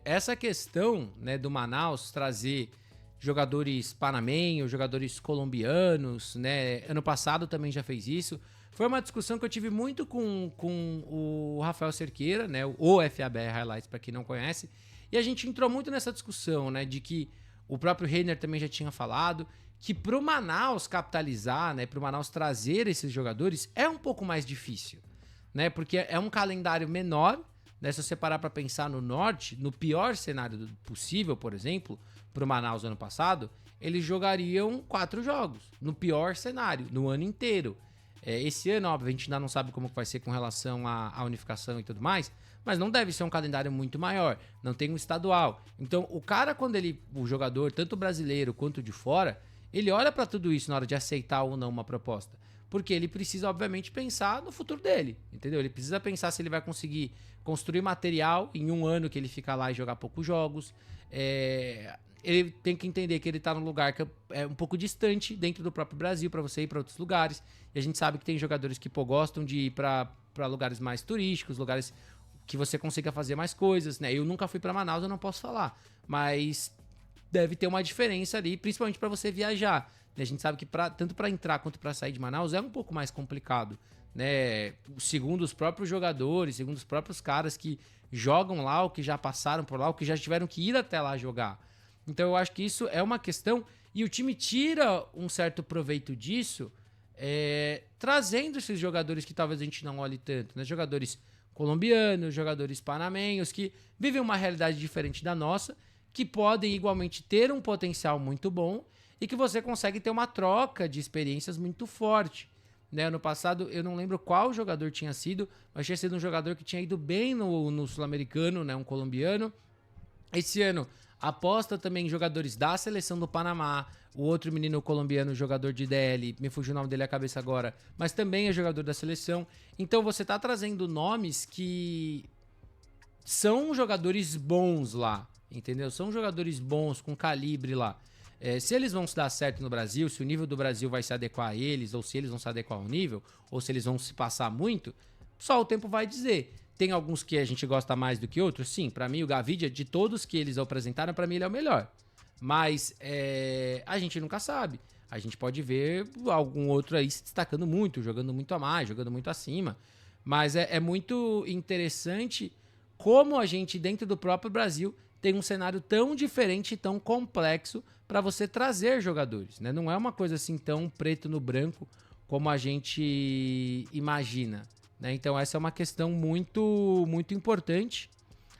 essa questão, né, do Manaus trazer jogadores panamenhos, jogadores colombianos, né? Ano passado também já fez isso. Foi uma discussão que eu tive muito com o Rafael Cerqueira, né? O FABR Highlights, para quem não conhece. E a gente entrou muito nessa discussão, né? De que o próprio Reiner também já tinha falado que pro Manaus capitalizar, né? Pro Manaus trazer esses jogadores é um pouco mais difícil, né? Porque é um calendário menor, né? Se você parar para pensar no norte, no pior cenário possível, por exemplo, pro Manaus ano passado, eles jogariam 4 jogos, no pior cenário, no ano inteiro. Esse ano, óbvio, a gente ainda não sabe como vai ser com relação à unificação e tudo mais, mas não deve ser um calendário muito maior, não tem um estadual. Então, o cara, o jogador, tanto brasileiro quanto de fora, ele olha para tudo isso na hora de aceitar ou não uma proposta. Porque ele precisa, obviamente, pensar no futuro dele, entendeu? Ele precisa pensar se ele vai conseguir construir material em um ano que ele fica lá e jogar poucos jogos. Ele tem que entender que ele tá num lugar que é um pouco distante dentro do próprio Brasil para você ir para outros lugares. E a gente sabe que tem jogadores que gostam de ir para lugares mais turísticos, lugares que você consiga fazer mais coisas, né? Eu nunca fui para Manaus, eu não posso falar, mas deve ter uma diferença ali, principalmente para você viajar. A gente sabe que tanto para entrar quanto para sair de Manaus é um pouco mais complicado, né? Segundo os próprios jogadores, segundo os próprios caras que jogam lá, ou que já passaram por lá, ou que já tiveram que ir até lá jogar. Então eu acho que isso é uma questão, e o time tira um certo proveito disso, trazendo esses jogadores que talvez a gente não olhe tanto, né? Jogadores colombianos, jogadores panamenhos, que vivem uma realidade diferente da nossa, que podem igualmente ter um potencial muito bom e que você consegue ter uma troca de experiências muito forte. Né? Ano passado, eu não lembro qual jogador tinha sido, mas tinha sido um jogador que tinha ido bem no Sul-Americano, né? Um colombiano. Esse ano, aposta também em jogadores da seleção do Panamá, o outro menino colombiano, jogador de DL, me fugiu o nome dele à cabeça agora, mas também é jogador da seleção. Então você tá trazendo nomes que são jogadores bons lá, entendeu? São jogadores bons, com calibre lá. Se eles vão se dar certo no Brasil, se o nível do Brasil vai se adequar a eles, ou se eles vão se adequar ao nível, ou se eles vão se passar muito, só o tempo vai dizer. Tem alguns que a gente gosta mais do que outros? Sim, pra mim o Gavidia, de todos que eles apresentaram, pra mim ele é o melhor. Mas a gente nunca sabe. A gente pode ver algum outro aí se destacando muito, jogando muito a mais, jogando muito acima. Mas é muito interessante como a gente, dentro do próprio Brasil, tem um cenário tão diferente e tão complexo para você trazer jogadores, né? Não é uma coisa assim tão preto no branco como a gente imagina, né? Então essa é uma questão muito, muito importante,